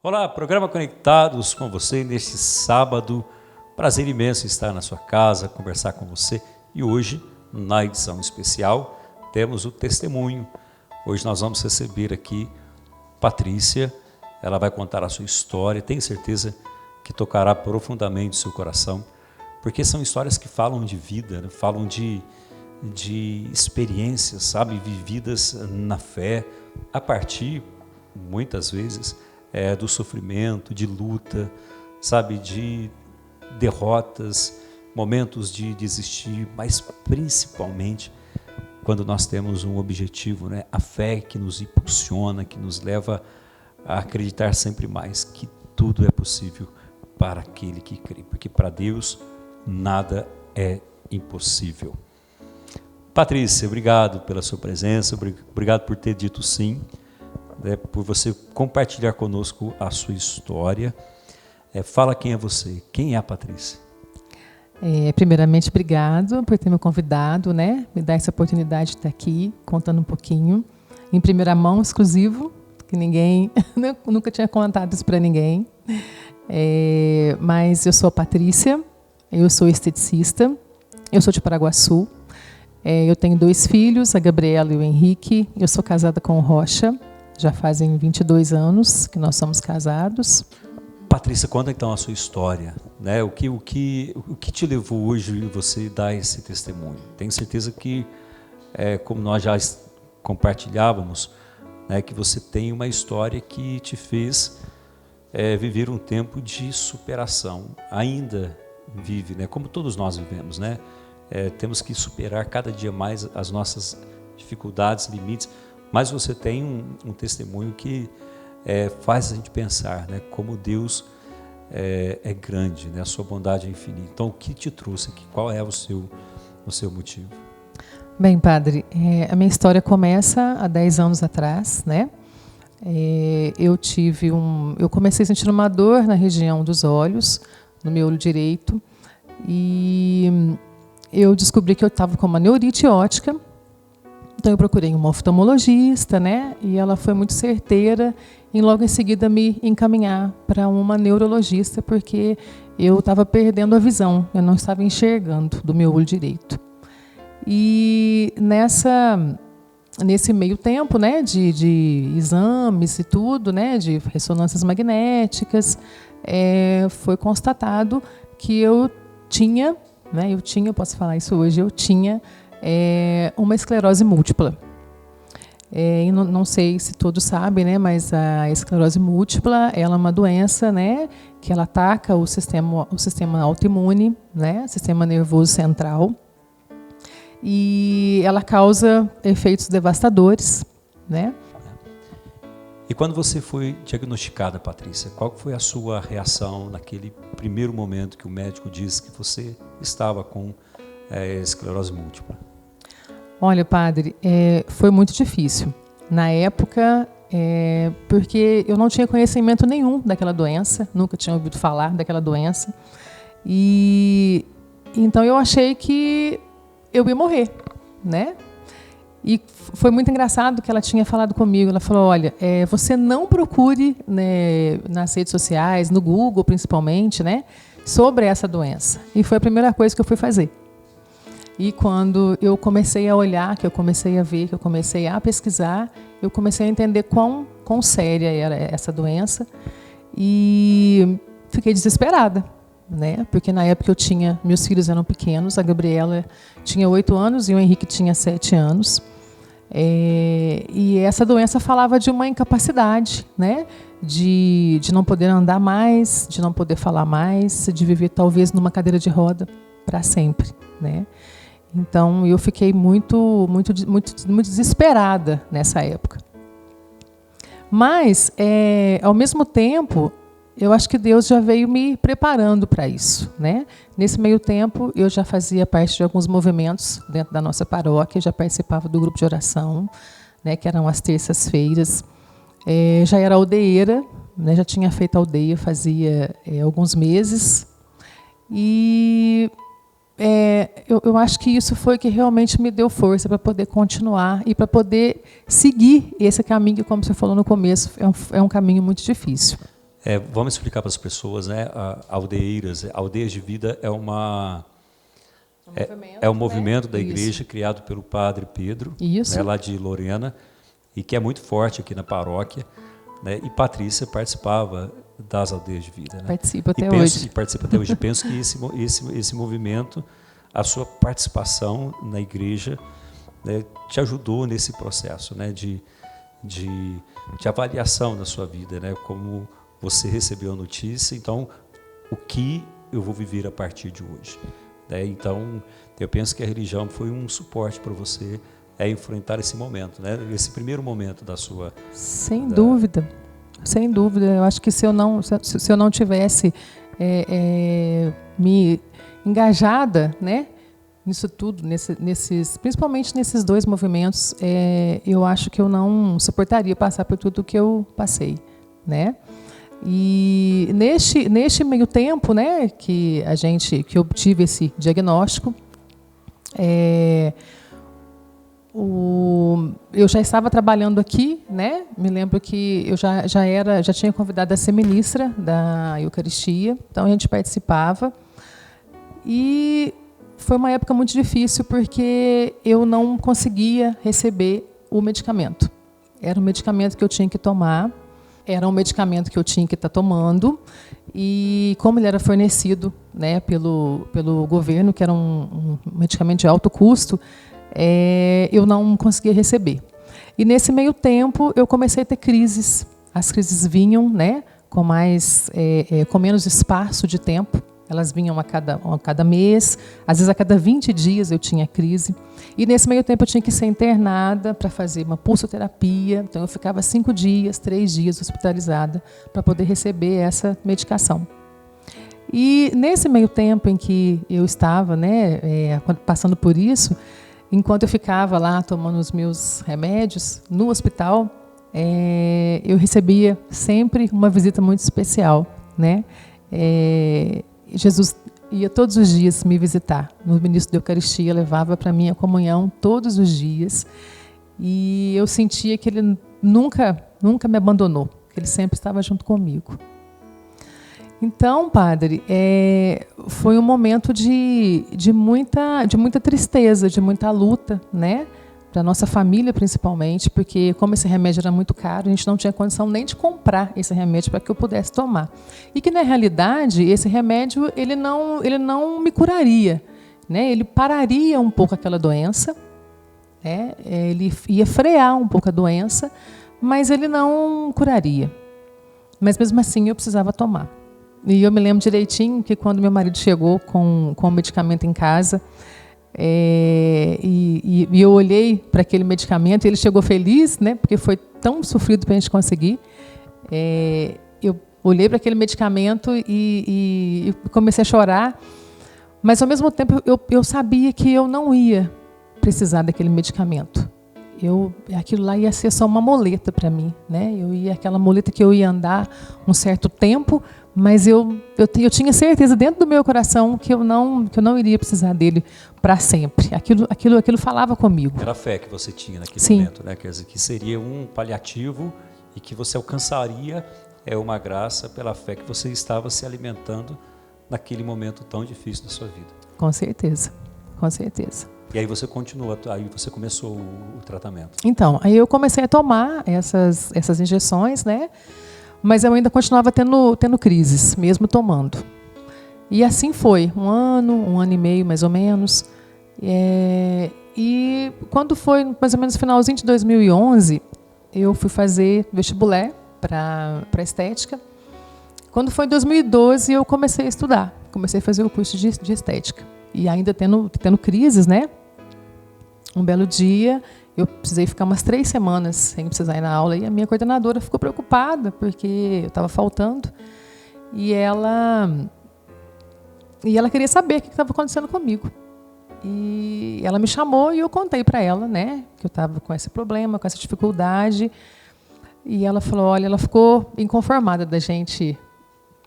Olá, programa Conectados com você neste sábado. Prazer imenso estar na sua casa, conversar com você. E hoje, na edição especial, temos o testemunho. Hoje nós vamos receber aqui Patrícia. Ela vai contar a sua história. Tenho certeza que tocará profundamente o seu coração, porque são histórias que falam de vida, né? Falam de experiências, sabe, vividas na fé, a partir, muitas vezes, do sofrimento, de luta, sabe, de derrotas, momentos de desistir, mas principalmente quando nós temos um objetivo, né? A fé que nos impulsiona, que nos leva a acreditar sempre mais que tudo é possível para aquele que crê, porque para Deus nada é impossível. Patrícia, obrigado pela sua presença, obrigado por ter dito sim, né, por você compartilhar conosco a sua história. Fala quem é você, quem é a Patrícia? Primeiramente, obrigado por ter me convidado, né, me dar essa oportunidade de estar aqui, contando um pouquinho, em primeira mão, exclusivo, que ninguém, nunca tinha contado isso para ninguém. Mas eu sou a Patrícia, eu sou esteticista, eu sou de Paraguaçu. Eu tenho 2 filhos, a Gabriela e o Henrique. Eu sou casada com o Rocha, já fazem 22 anos que nós somos casados. Patrícia, conta então a sua história, né? O que te levou hoje você dar esse testemunho? Tenho certeza que, como nós já compartilhávamos, né, que você tem uma história que te fez viver um tempo de superação. Ainda vive, né? Como todos nós vivemos, né? Temos que superar cada dia mais as nossas dificuldades, limites, mas você tem um testemunho que faz a gente pensar, né, como Deus é grande, né, a sua bondade é infinita. Então, o que te trouxe aqui? Qual é o seu motivo? Bem, padre, a minha história começa há 10 anos atrás, né? Eu comecei a sentir uma dor na região dos olhos, no meu olho direito, e eu descobri que eu estava com uma neurite óptica. Então eu procurei uma oftalmologista, né? E ela foi muito certeira em logo em seguida me encaminhar para uma neurologista, porque eu estava perdendo a visão, eu não estava enxergando do meu olho direito. E nesse meio tempo, né, de exames e tudo, né, de ressonâncias magnéticas, foi constatado que eu tinha, eu posso falar isso hoje, eu tinha uma esclerose múltipla. Não sei se todos sabem, né, mas a esclerose múltipla, ela é uma doença, né, que ela ataca o sistema autoimune, né, sistema nervoso central, e ela causa efeitos devastadores, né. E quando você foi diagnosticada, Patrícia, qual foi a sua reação naquele primeiro momento que o médico disse que você estava com esclerose múltipla? Olha, padre, foi muito difícil. Na época, porque eu não tinha conhecimento nenhum daquela doença, nunca tinha ouvido falar daquela doença. E então eu achei que eu ia morrer, né? E foi muito engraçado que ela tinha falado comigo. Ela falou, olha, você não procure, né, nas redes sociais, no Google principalmente, né, sobre essa doença. E foi a primeira coisa que eu fui fazer. E quando eu comecei a olhar, que eu comecei a ver, que eu comecei a pesquisar, eu comecei a entender quão séria era essa doença. E fiquei desesperada, né? Porque na época meus filhos eram pequenos, a Gabriela tinha 8 anos e o Henrique tinha 7 anos. E essa doença falava de uma incapacidade, né? De não poder andar mais, de não poder falar mais, de viver talvez numa cadeira de roda para sempre, né? Então eu fiquei muito desesperada nessa época. Mas ao mesmo tempo eu acho que Deus já veio me preparando para isso, né? Nesse meio tempo, eu já fazia parte de alguns movimentos dentro da nossa paróquia, já participava do grupo de oração, né, que eram as terças-feiras. Já era aldeeira, né, já tinha feito aldeia, fazia alguns meses. E eu acho que isso foi que realmente me deu força para poder continuar e para poder seguir esse caminho que, como você falou no começo, é um caminho muito difícil. Vamos explicar para as pessoas, né? Aldeiras, Aldeias de Vida é um movimento, né, da igreja criado pelo padre Pedro, né, lá de Lorena, e que é muito forte aqui na paróquia, né? E Patrícia participava das Aldeias de Vida, né? Participa até hoje. Participa até hoje. Penso que esse movimento, a sua participação na igreja, né, te ajudou nesse processo, né, de avaliação da sua vida, né? Como você recebeu a notícia, então o que eu vou viver a partir de hoje, né? Então eu penso que a religião foi um suporte para você enfrentar esse momento, né? Esse primeiro momento da sua... Sem dúvida, sem dúvida. Eu acho que se eu não tivesse me engajada, né, nisso tudo, principalmente nesses dois movimentos, eu acho que eu não suportaria passar por tudo que eu passei, né? E neste meio tempo, né, que eu obtive esse diagnóstico, eu já estava trabalhando aqui, né? Me lembro que eu já tinha convidado a ser ministra da Eucaristia, então a gente participava. E foi uma época muito difícil porque eu não conseguia receber o medicamento. Era um medicamento que eu tinha que tomar, era um medicamento que eu tinha que estar tomando, e como ele era fornecido, né, pelo governo, que era um medicamento de alto custo, eu não conseguia receber. E nesse meio tempo eu comecei a ter crises. As crises vinham, né, com menos espaço de tempo. Elas vinham a cada mês, às vezes a cada 20 dias eu tinha crise. E nesse meio tempo eu tinha que ser internada para fazer uma pulsoterapia. Então eu ficava 5 dias, 3 dias hospitalizada para poder receber essa medicação. E nesse meio tempo em que eu estava, né, passando por isso, enquanto eu ficava lá tomando os meus remédios no hospital, eu recebia sempre uma visita muito especial, né? Jesus ia todos os dias me visitar. No ministro da Eucaristia, levava para mim a comunhão todos os dias. E eu sentia que ele nunca me abandonou, que ele sempre estava junto comigo. Então, padre, foi um momento de muita tristeza, de muita luta, né? Para a nossa família, principalmente, porque como esse remédio era muito caro, a gente não tinha condição nem de comprar esse remédio para que eu pudesse tomar. E que, na realidade, esse remédio ele não me curaria, né? Ele pararia um pouco aquela doença, né? Ele ia frear um pouco a doença, mas ele não curaria. Mas, mesmo assim, eu precisava tomar. E eu me lembro direitinho que, quando meu marido chegou com o medicamento em casa, e eu olhei para aquele medicamento e ele chegou feliz, né, porque foi tão sofrido para a gente conseguir. Eu olhei para aquele medicamento e comecei a chorar, mas ao mesmo tempo eu sabia que eu não ia precisar daquele medicamento. Aquilo lá ia ser só uma muleta para mim, né? Aquela muleta que eu ia andar um certo tempo, mas eu tinha certeza dentro do meu coração que eu não iria precisar dele para sempre. Aquilo falava comigo. Era a fé que você tinha naquele Sim. momento, né? Quer dizer, que seria um paliativo e que você alcançaria uma graça pela fé que você estava se alimentando naquele momento tão difícil da sua vida. Com certeza, com certeza. E aí você continua, aí você começou o tratamento. Então, aí eu comecei a tomar essas injeções, né? Mas eu ainda continuava tendo crises, mesmo tomando. E assim foi, um ano e meio, mais ou menos. E quando foi mais ou menos no finalzinho de 2011, eu fui fazer vestibular para estética. Quando foi em 2012, eu comecei a estudar. Comecei a fazer o curso de estética. E ainda tendo crises, né? Um belo dia, eu precisei ficar umas 3 semanas sem precisar ir na aula, e a minha coordenadora ficou preocupada, porque eu estava faltando, e ela queria saber o que estava acontecendo comigo. E ela me chamou e eu contei para ela, né, que eu estava com esse problema, com essa dificuldade, e ela falou, olha, ela ficou inconformada de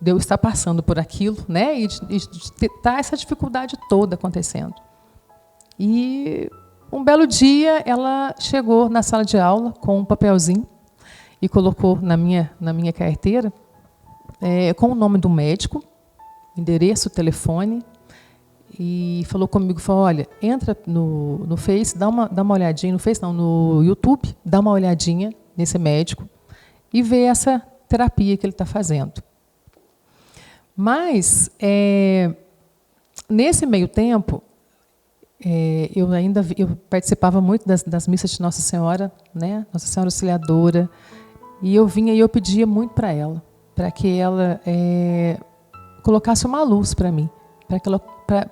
eu estar passando por aquilo, né, e de estar essa dificuldade toda acontecendo. E um belo dia, ela chegou na sala de aula com um papelzinho e colocou na minha carteira com o nome do médico, endereço, telefone, e falou comigo, falou, olha, entra no Face, dá uma olhadinha, no Face não, no YouTube, dá uma olhadinha nesse médico e vê essa terapia que ele está fazendo. Mas, nesse meio tempo, eu participava muito das missas de Nossa Senhora, né? Nossa Senhora Auxiliadora, e eu vinha e eu pedia muito para ela, para que ela colocasse uma luz para mim,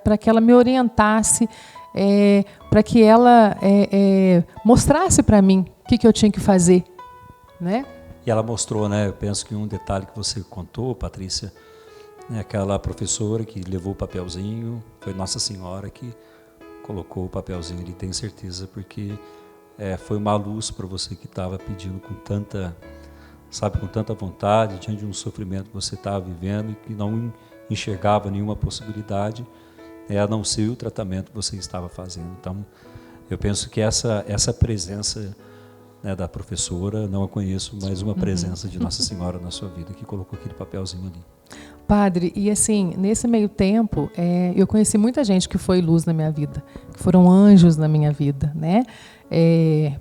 para que ela me orientasse, para que ela mostrasse para mim o que eu tinha que fazer, né? E ela mostrou, né? Eu penso que um detalhe que você contou, Patrícia, né, aquela professora que levou o papelzinho, foi Nossa Senhora que colocou o papelzinho ali, tenho certeza, porque foi uma luz para você que estava pedindo com tanta vontade, diante de um sofrimento que você estava vivendo e que não enxergava nenhuma possibilidade, a não ser o tratamento que você estava fazendo. Então, eu penso que essa presença, né, da professora, não a conheço, mas uma presença de Nossa Senhora na sua vida, que colocou aquele papelzinho ali. Padre, e assim, nesse meio tempo, eu conheci muita gente que foi luz na minha vida, que foram anjos na minha vida, né?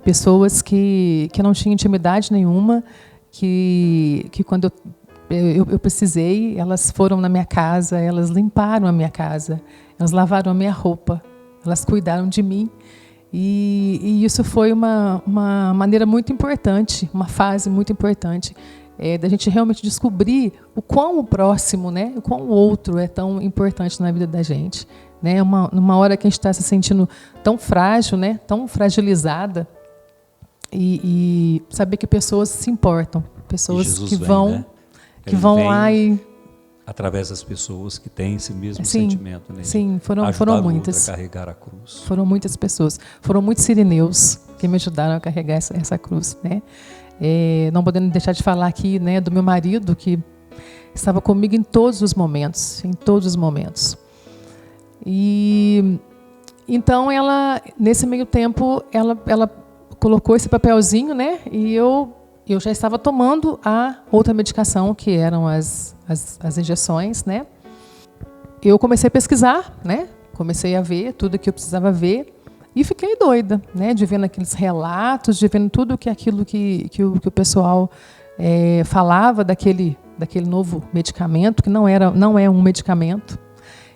Pessoas que não tinham intimidade nenhuma, que quando eu precisei, elas foram na minha casa, elas limparam a minha casa, elas lavaram a minha roupa, elas cuidaram de mim. E isso foi uma maneira muito importante, uma fase muito importante, da gente realmente descobrir o quão o próximo, né, o quão o outro é tão importante na vida da gente, né? Numa hora que a gente está se sentindo tão frágil, né, tão fragilizada, e saber que pessoas se importam, pessoas que vão, né? Que vão lá e através das pessoas que têm esse mesmo sentimento, né? Sim, foram muitas. A carregar a cruz. Foram muitas pessoas. Foram muitos sirineus que me ajudaram a carregar essa cruz, né? Não podendo deixar de falar aqui, né, do meu marido, que estava comigo em todos os momentos, E então ela, nesse meio tempo, ela colocou esse papelzinho, né? E eu já estava tomando a outra medicação, que eram as injeções, né? Eu comecei a pesquisar, né? Comecei a ver tudo que eu precisava ver e fiquei doida, né? De vendo aqueles relatos, de vendo tudo aquilo que o pessoal falava daquele novo medicamento, que não é um medicamento,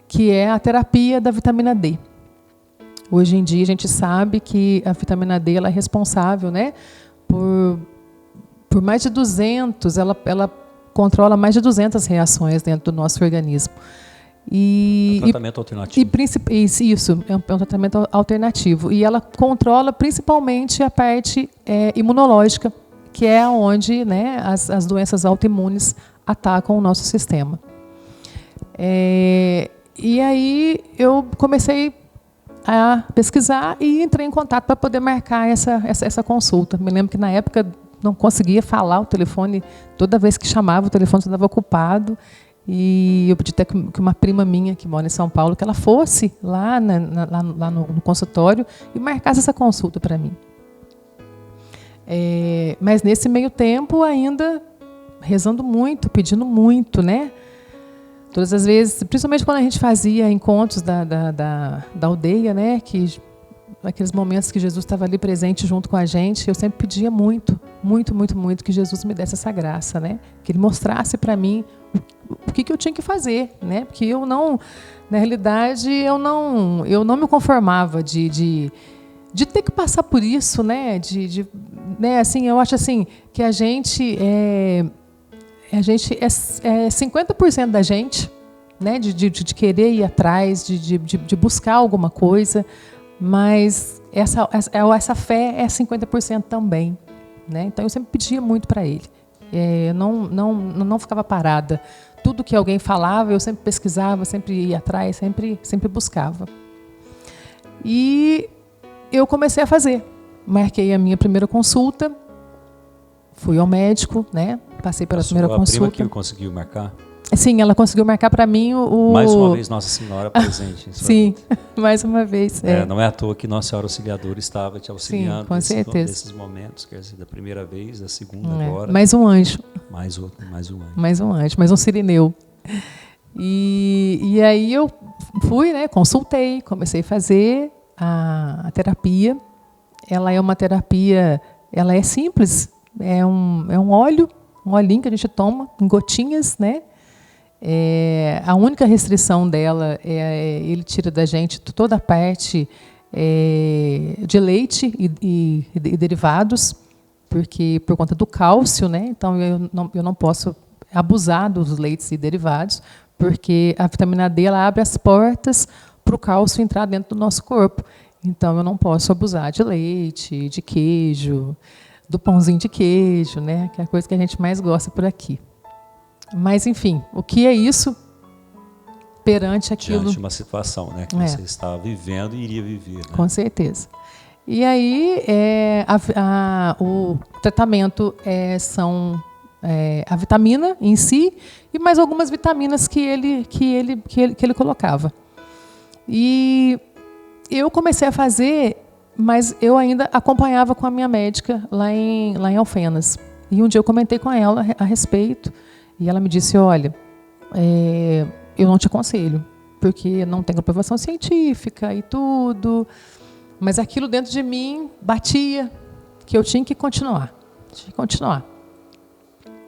que é a terapia da vitamina D. Hoje em dia a gente sabe que a vitamina D ela é responsável, né? Por mais de 200, ela controla mais de 200 reações dentro do nosso organismo. É um tratamento alternativo. Isso, é um tratamento alternativo. E ela controla principalmente a parte imunológica, que é onde, né, as doenças autoimunes atacam o nosso sistema. E aí eu comecei a pesquisar e entrei em contato para poder marcar essa consulta. Me lembro que na época não conseguia falar o telefone, toda vez que chamava o telefone estava ocupado, e eu pedi até que uma prima minha que mora em São Paulo, que ela fosse lá no consultório e marcasse essa consulta para mim. Mas nesse meio tempo ainda rezando muito, pedindo muito, né? Todas as vezes, principalmente quando a gente fazia encontros da aldeia, né? Que naqueles momentos que Jesus estava ali presente junto com a gente, eu sempre pedia muito, muito, muito, muito que Jesus me desse essa graça, né? Que Ele mostrasse para mim o que eu tinha que fazer, né? Porque eu não, na realidade, eu não me conformava de ter que passar por isso, né? Né? Assim, eu acho assim que a gente é 50% da gente, né? De querer ir atrás, de buscar alguma coisa, mas essa fé é 50% também, né? Então eu sempre pedia muito para Ele. Não ficava parada. Tudo que alguém falava, eu sempre pesquisava, sempre ia atrás, sempre buscava. E eu comecei a fazer. Marquei a minha primeira consulta, fui ao médico, né? Passei pela primeira consulta. A prima que conseguiu marcar? Sim, ela conseguiu marcar para mim Mais uma vez Nossa Senhora presente em sua Sim, vida. mais uma vez. Não é à toa que Nossa Senhora Auxiliadora estava te auxiliando. Sim, com certeza. Nesses momentos, quer dizer, da primeira vez, da segunda agora. Mais um anjo. Mais um anjo. Mais um anjo, mais um sirineu. E aí eu fui, né, consultei, comecei a fazer a terapia. Ela é uma terapia, ela é simples, é um óleo, um olhinho que a gente toma em gotinhas, né? A única restrição dela ele tira da gente toda a parte de leite e derivados, porque por conta do cálcio, né? Então eu não posso abusar dos leites e derivados, porque a vitamina D ela abre as portas para o cálcio entrar dentro do nosso corpo. Então eu não posso abusar de leite, de queijo, do pãozinho de queijo, né? Que é a coisa que a gente mais gosta por aqui. Mas, enfim, o que é isso perante aquilo? Diante de uma situação, né, que você estava vivendo e iria viver. Né? Com certeza. E aí, o tratamento são a vitamina em si e mais algumas vitaminas que ele colocava. E eu comecei a fazer, mas eu ainda acompanhava com a minha médica lá em Alfenas. E um dia eu comentei com ela a respeito. E ela me disse, olha, eu não te aconselho, porque não tem comprovação científica e tudo, mas aquilo dentro de mim batia, que eu tinha que continuar.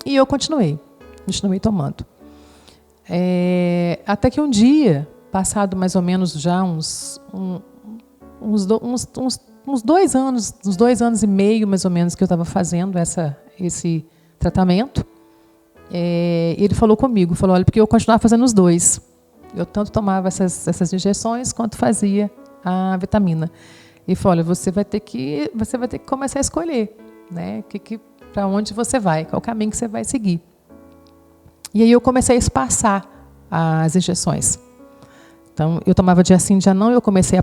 E eu continuei tomando. Até que um dia, passado mais ou menos já uns 2 anos, uns 2 anos e meio mais ou menos que eu estava fazendo esse tratamento, ele falou comigo, olha, porque eu continuava fazendo os dois. Eu tanto tomava essas injeções quanto fazia a vitamina. E falou, olha, você vai ter que começar a escolher, né? Para onde você vai, qual o caminho que você vai seguir. E aí eu comecei a espaçar as injeções. Então, eu tomava dia sim, dia não, eu comecei a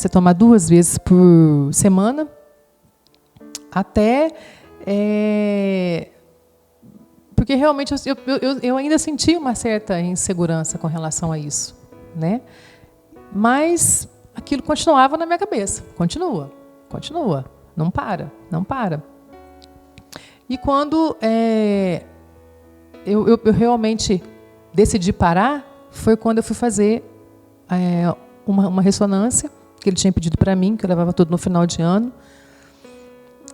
tomar 2 vezes por semana, até... porque realmente eu ainda sentia uma certa insegurança com relação a isso, né? Mas aquilo continuava na minha cabeça. Continua. Não para. E quando eu realmente decidi parar, foi quando eu fui fazer uma ressonância, que ele tinha pedido para mim, que eu levava tudo no final de ano.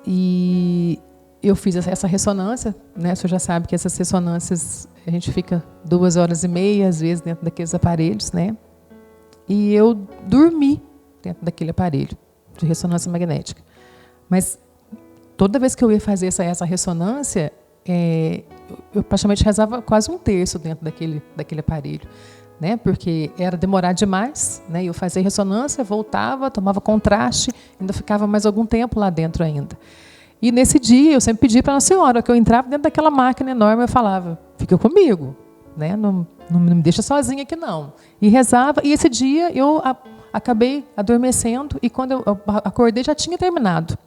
E eu fiz essa ressonância, né? Você já sabe que essas ressonâncias a gente fica 2 horas e meia, às vezes, dentro daqueles aparelhos, né? E eu dormi dentro daquele aparelho de ressonância magnética. Mas toda vez que eu ia fazer essa ressonância, eu praticamente rezava quase 1/3 dentro daquele aparelho, né? Porque era demorar demais, né? Eu fazia ressonância, voltava, tomava contraste, ainda ficava mais algum tempo lá dentro ainda. E nesse dia eu sempre pedi para Nossa Senhora, que eu entrava dentro daquela máquina enorme, eu falava, fica comigo, né? Não me deixa sozinha aqui não. E rezava, e esse dia eu acabei adormecendo, e quando eu acordei já tinha terminado.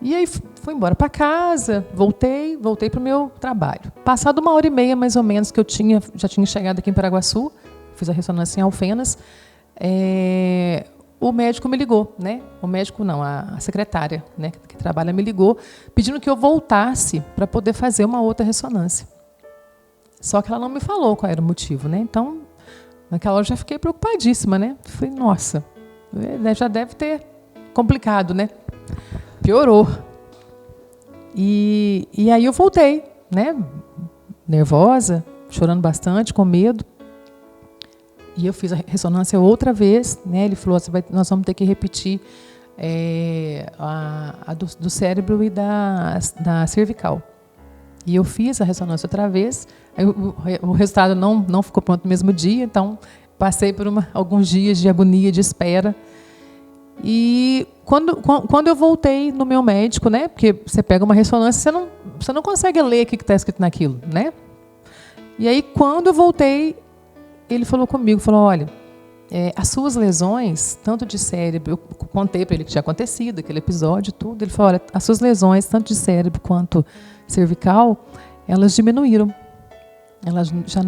E aí fui embora para casa, voltei para o meu trabalho. Passado 1h30 mais ou menos que eu já tinha chegado aqui em Paraguaçu, fiz a ressonância em Alfenas, o médico me ligou, né? O médico não, a secretária, né, que trabalha, me ligou, pedindo que eu voltasse para poder fazer uma outra ressonância. Só que ela não me falou qual era o motivo, né? Então, naquela hora eu já fiquei preocupadíssima, né? Falei, nossa, já deve ter complicado, né? Piorou. E aí eu voltei, né? Nervosa, chorando bastante, com medo. E eu fiz a ressonância outra vez, né? Ele falou, nós vamos ter que repetir a do cérebro e da cervical. E eu fiz a ressonância outra vez. Aí o resultado não ficou pronto no mesmo dia, então passei por alguns dias de agonia, de espera. E quando eu voltei no meu médico, né? Porque você pega uma ressonância, você não consegue ler o que está escrito naquilo, né? E aí, quando eu voltei, ele falou comigo, olha, as suas lesões, tanto de cérebro, eu contei para ele que tinha acontecido, aquele episódio, tudo, ele falou, olha, as suas lesões, tanto de cérebro quanto cervical, elas diminuíram. elas já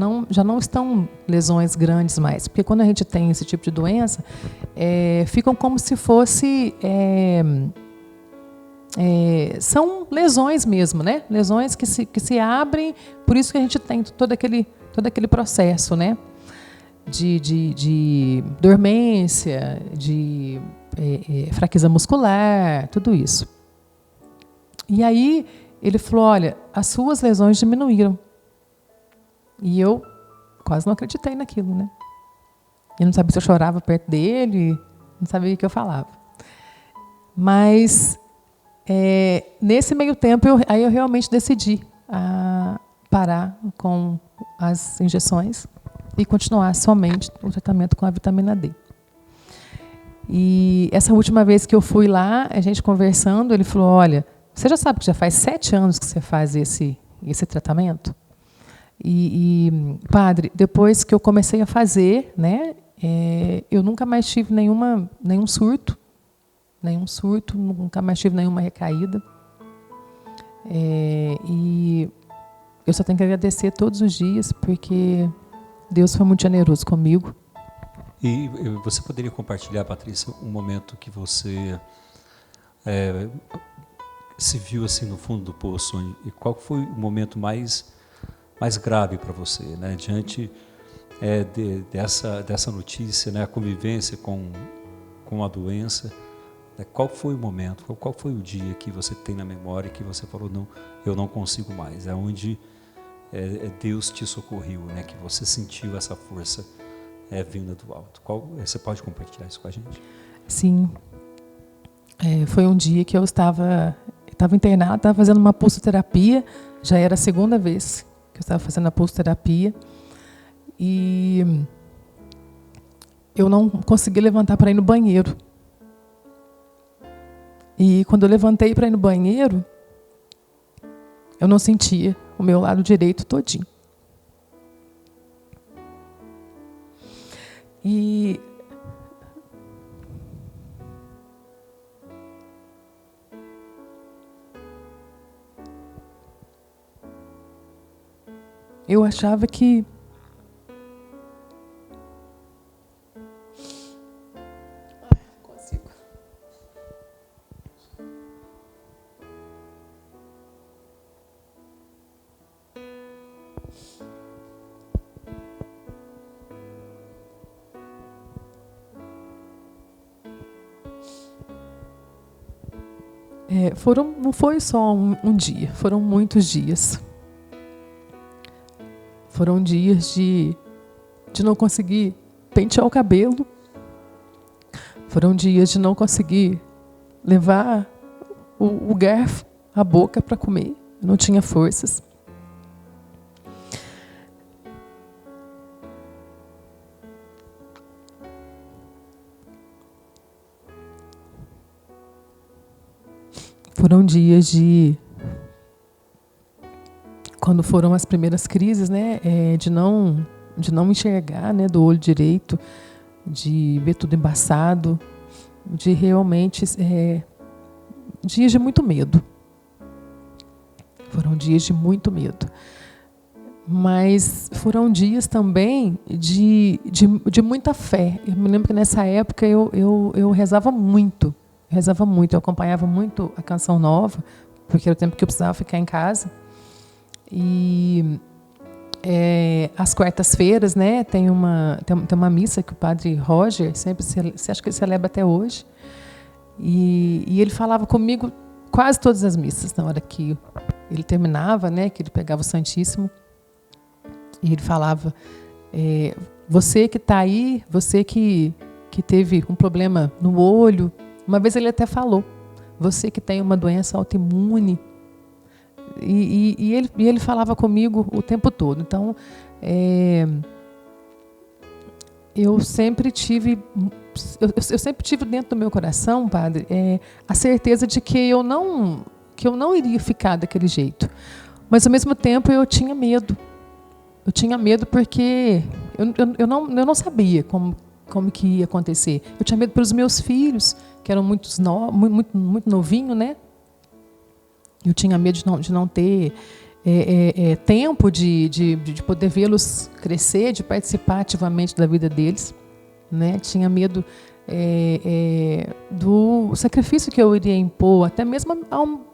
não estão lesões grandes mais. Porque quando a gente tem esse tipo de doença, ficam como se fosse... são lesões mesmo, né? Lesões que se abrem, por isso que a gente tem todo aquele processo, né? De dormência, de fraqueza muscular, tudo isso. E aí ele falou, olha, as suas lesões diminuíram. E eu quase não acreditei naquilo, né? Eu não sabia se eu chorava perto dele, não sabia o que eu falava. Mas nesse meio tempo, eu realmente decidi parar com as injeções e continuar somente o tratamento com a vitamina D. E essa última vez que eu fui lá, a gente conversando, ele falou, olha, você já sabe que já faz 7 anos que você faz esse tratamento? Padre, depois que eu comecei a fazer, né, eu nunca mais tive nenhum surto, nunca mais tive nenhuma recaída. E eu só tenho que agradecer todos os dias, porque Deus foi muito generoso comigo. E você poderia compartilhar, Patrícia, um momento que você se viu assim no fundo do poço, e qual foi o momento mais grave para você, né? Diante dessa notícia, né? A convivência com a doença, né? Qual foi o momento, qual foi o dia que você tem na memória que você falou, não, eu não consigo mais, é onde Deus te socorreu, né? Que você sentiu essa força vinda do alto. Você pode compartilhar isso com a gente? Sim. Foi um dia que eu estava internada, estava fazendo uma pulsoterapia, já era a segunda vez que eu estava fazendo a pulsoterapia, e eu não consegui levantar para ir no banheiro. E quando eu levantei para ir no banheiro, eu não sentia o meu lado direito todinho. E eu achava que consigo. Não foi só um dia, foram muitos dias. Foram dias de não conseguir pentear o cabelo. Foram dias de não conseguir levar o garfo à boca para comer. Eu não tinha forças. Foram dias quando foram as primeiras crises, né, de não enxergar, né, do olho direito, de ver tudo embaçado, de realmente dias de muito medo. Foram dias de muito medo. Mas foram dias também de muita fé. Eu me lembro que nessa época eu rezava muito. Eu acompanhava muito a Canção Nova, porque era o tempo que eu precisava ficar em casa. E às quartas-feiras, né, tem uma missa que o padre Roger sempre acho que ele celebra até hoje. E ele falava comigo quase todas as missas, na hora que ele terminava, né, que ele pegava o Santíssimo. E ele falava, você que está aí, você que teve um problema no olho. Uma vez ele até falou, você que tem uma doença autoimune. E ele falava comigo o tempo todo. Então, eu sempre tive dentro do meu coração, padre, a certeza de que eu não iria ficar daquele jeito. Mas, ao mesmo tempo, eu tinha medo. Eu tinha medo porque eu não sabia como que ia acontecer. Eu tinha medo pelos meus filhos, que eram muito novinhos, né? Eu tinha medo de não ter tempo de poder vê-los crescer, de participar ativamente da vida deles, né? Tinha medo do sacrifício que eu iria impor, até mesmo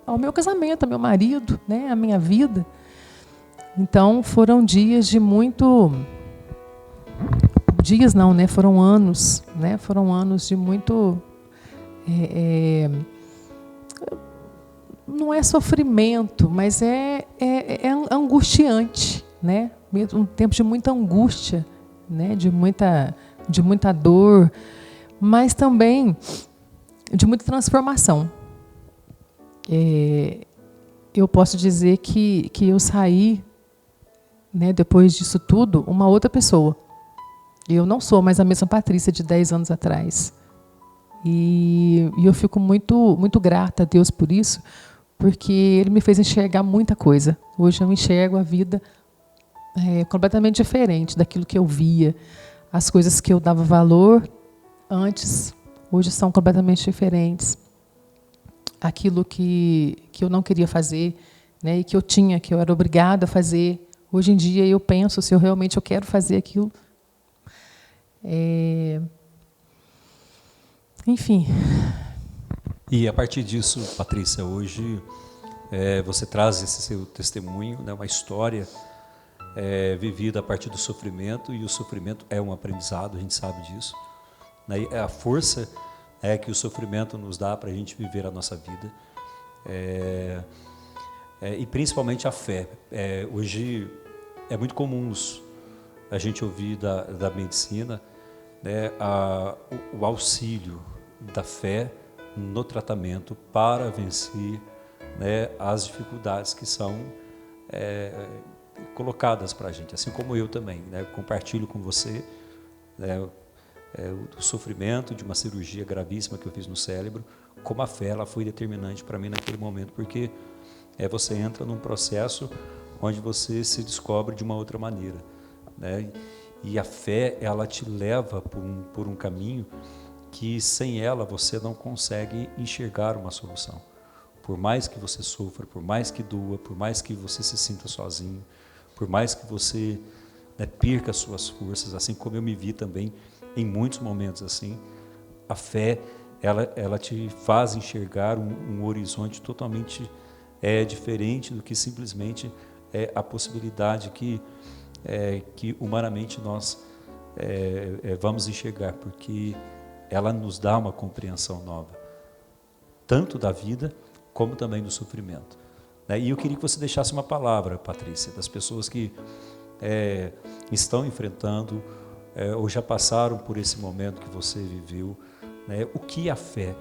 ao meu casamento, ao meu marido, né? À minha vida. Então, foram dias de muito... Dias não, né? Foram anos, né? Foram anos de muito... não é sofrimento, mas é angustiante, né? Um tempo de muita angústia, né? De muita dor, mas também de muita transformação. Eu posso dizer que eu saí, né, depois disso tudo, uma outra pessoa. Eu não sou mais a mesma Patrícia de 10 anos atrás. E eu fico muito, muito grata a Deus por isso, porque Ele me fez enxergar muita coisa. Hoje eu enxergo a vida completamente diferente daquilo que eu via. As coisas que eu dava valor antes, hoje são completamente diferentes. Aquilo que eu não queria fazer, né, e que eu era obrigada a fazer, hoje em dia eu penso se eu realmente quero fazer aquilo. Enfim. E a partir disso, Patrícia, hoje você traz esse seu testemunho, né, uma história vivida a partir do sofrimento, e o sofrimento é um aprendizado, a gente sabe disso. Né, a força que o sofrimento nos dá para a gente viver a nossa vida, e principalmente a fé. Hoje é muito comum a gente ouvir da medicina, né, o auxílio da fé no tratamento para vencer, né, as dificuldades que são colocadas para a gente, assim como eu também, né, compartilho com você, né, o sofrimento de uma cirurgia gravíssima que eu fiz no cérebro, como a fé ela foi determinante para mim naquele momento, porque você entra num processo onde você se descobre de uma outra maneira, né, e a fé ela te leva por um caminho que sem ela você não consegue enxergar uma solução. Por mais que você sofra, por mais que doa, por mais que você se sinta sozinho, por mais que você, né, perca as suas forças, assim como eu me vi também em muitos momentos assim, a fé ela te faz enxergar um horizonte totalmente diferente do que simplesmente a possibilidade que humanamente nós vamos enxergar, porque ela nos dá uma compreensão nova, tanto da vida como também do sofrimento. Né? E eu queria que você deixasse uma palavra, Patrícia, das pessoas que estão enfrentando ou já passaram por esse momento que você viveu, né? O que a fé,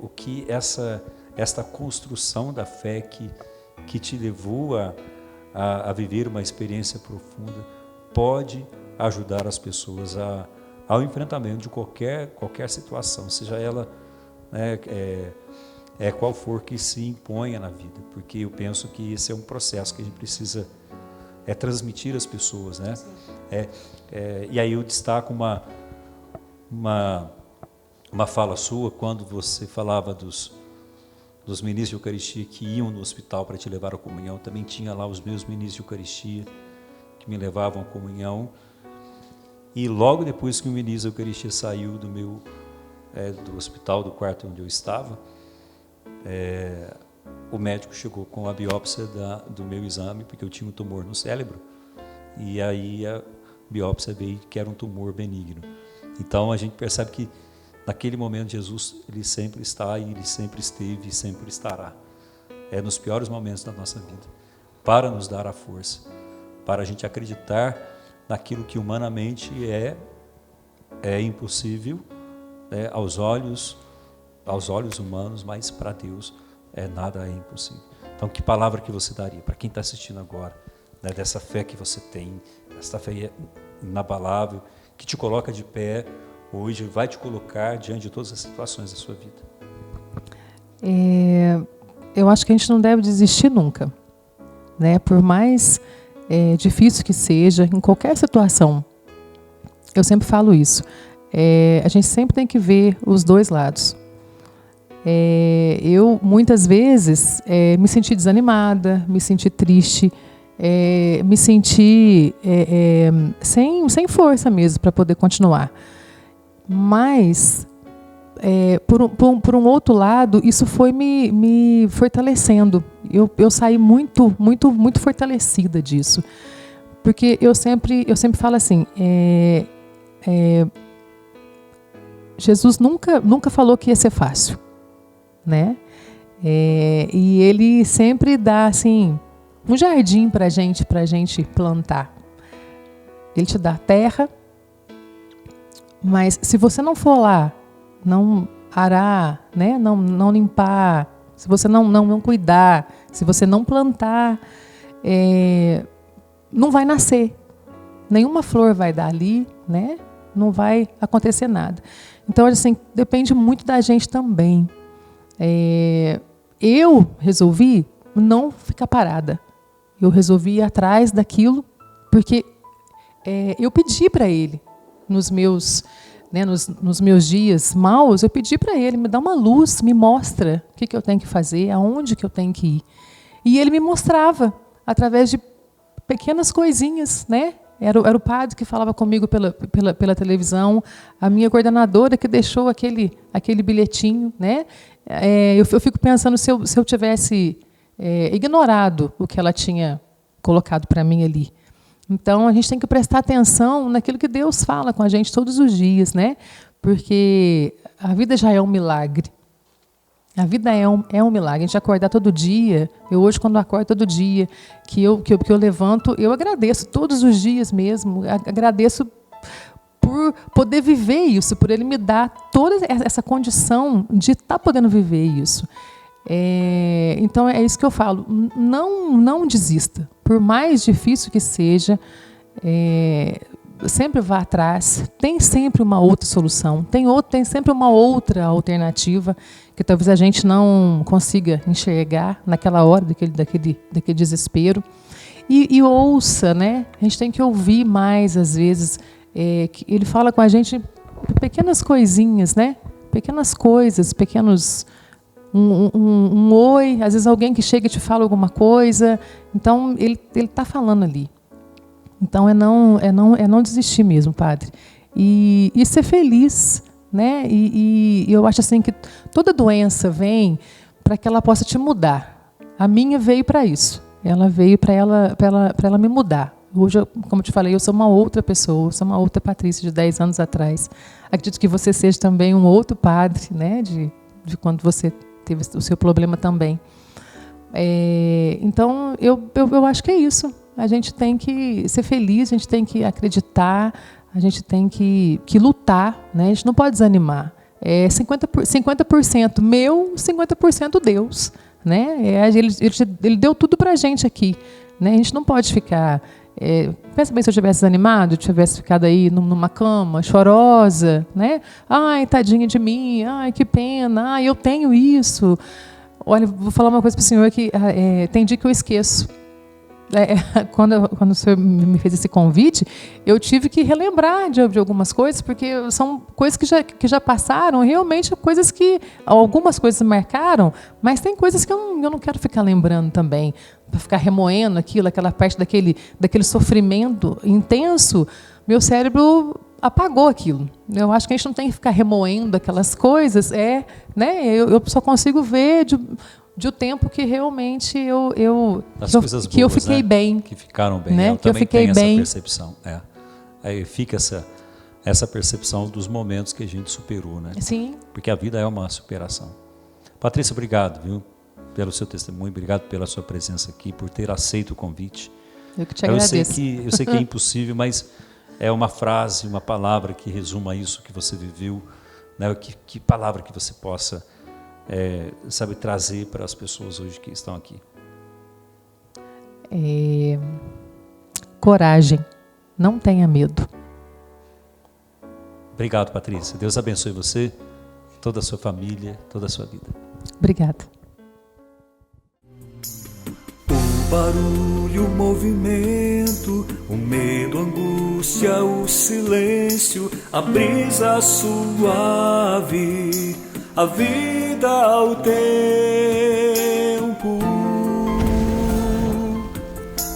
o que esta construção da fé que te levou a viver uma experiência profunda pode ajudar as pessoas ao enfrentamento de qualquer situação, seja ela, né, qual for que se imponha na vida, porque eu penso que esse é um processo que a gente precisa transmitir às pessoas, né? E aí eu destaco uma fala sua quando você falava dos ministros de Eucaristia que iam no hospital para te levar à comunhão. Também tinha lá os meus ministros de Eucaristia que me levavam à comunhão. E logo depois que o ministro de Eucaristia saiu do hospital, do quarto onde eu estava, o médico chegou com a biópsia do meu exame, porque eu tinha um tumor no cérebro, e aí a biópsia veio que era um tumor benigno. Então a gente percebe que naquele momento Jesus ele sempre está, e ele sempre esteve e sempre estará. Nos piores momentos da nossa vida, para nos dar a força, para a gente acreditar naquilo que humanamente é impossível, aos olhos humanos, mas para Deus nada é impossível. Então, que palavra que você daria para quem está assistindo agora, né, dessa fé que você tem, essa fé inabalável, que te coloca de pé hoje, vai te colocar diante de todas as situações da sua vida? Eu acho que a gente não deve desistir nunca, né? Por mais difícil que seja, em qualquer situação, eu sempre falo isso, a gente sempre tem que ver os dois lados. Eu, muitas vezes, me senti desanimada, me senti triste, me senti sem força mesmo para poder continuar. Mas, por um outro lado, isso foi me fortalecendo. Eu saí muito fortalecida disso. Porque eu sempre falo assim, Jesus nunca falou que ia ser fácil, né? E ele sempre dá assim um jardim para gente plantar. Ele te dá terra, mas se você não for lá, não arar, né? Não limpar, se você não cuidar, se você não plantar, não vai nascer. Nenhuma flor vai dar ali, né? Não vai acontecer nada. Então, assim, depende muito da gente também. Eu resolvi não ficar parada. Eu resolvi ir atrás daquilo, porque eu pedi para ele, nos meus dias maus, eu pedi para ele, me dá uma luz, me mostra o que eu tenho que fazer, aonde que eu tenho que ir. E ele me mostrava, através de pequenas coisinhas, né? Era o padre que falava comigo pela televisão, a minha coordenadora que deixou aquele bilhetinho, né? Eu fico pensando se eu tivesse ignorado o que ela tinha colocado para mim ali. Então, a gente tem que prestar atenção naquilo que Deus fala com a gente todos os dias, né? Porque a vida já é um milagre. A vida é um milagre. A gente acordar todo dia, eu hoje quando acordo todo dia, que eu levanto, eu agradeço todos os dias mesmo, agradeço por poder viver isso, por Ele me dar toda essa condição de estar podendo viver isso. Então é isso que eu falo, não desista, por mais difícil que seja, sempre vá atrás, tem sempre uma outra solução, tem sempre uma outra alternativa que talvez a gente não consiga enxergar naquela hora, daquele desespero. E ouça, né? A gente tem que ouvir mais, às vezes. Que ele fala com a gente pequenas coisinhas, né? Pequenas coisas, pequenos... Um oi, às vezes alguém que chega e te fala alguma coisa. Então, ele está falando ali. Então, é não desistir mesmo, padre. E ser feliz, né? E eu acho assim que toda doença vem para que ela possa te mudar. A minha veio para isso. Ela veio para ela me mudar. Hoje, como eu te falei, eu sou uma outra pessoa, sou uma outra Patrícia de 10 anos atrás. Acredito que você seja também um outro padre, né? De quando você teve o seu problema também. Então, eu acho que é isso. A gente tem que ser feliz, a gente tem que acreditar, a gente tem que lutar, né? A gente não pode desanimar. 50% meu, 50% Deus, né? Ele deu tudo para a gente aqui, né? A gente não pode ficar... pensa bem se eu tivesse desanimado, tivesse ficado aí numa cama, chorosa, né? Ai, tadinha de mim, ai, que pena, ai, eu tenho isso. Olha, vou falar uma coisa para o senhor que tem dia que eu esqueço. Quando o senhor me fez esse convite, eu tive que relembrar de algumas coisas, porque são coisas que já passaram, realmente coisas que... Algumas coisas marcaram, mas tem coisas que eu não quero ficar lembrando também, para ficar remoendo aquela parte daquele sofrimento intenso. Meu cérebro apagou aquilo. Eu acho que a gente não tem que ficar remoendo aquelas coisas, né? Eu só consigo ver de o tempo que realmente eu fiquei, né? Bem. Que ficaram bem. Né? Eu também tenho essa percepção. Aí fica essa percepção dos momentos que a gente superou, né? Sim. Porque a vida é uma superação. Patrícia, obrigado, viu? Pelo seu testemunho, obrigado pela sua presença aqui, por ter aceito o convite. Eu que te agradeço. Eu sei que é impossível, mas é uma frase, uma palavra que resuma isso que você viveu, né? Que palavra que você possa... sabe, trazer para as pessoas hoje que estão aqui? Coragem. Não tenha medo. Obrigado, Patrícia. Deus abençoe você, toda a sua família, toda a sua vida. Obrigada. O barulho, o movimento, o medo, a angústia, o silêncio, a brisa suave, a vida ao tempo,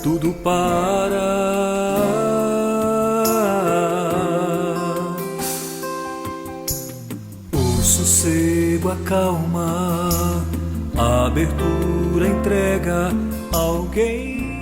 tudo para. O sossego, a calma, a abertura entrega alguém.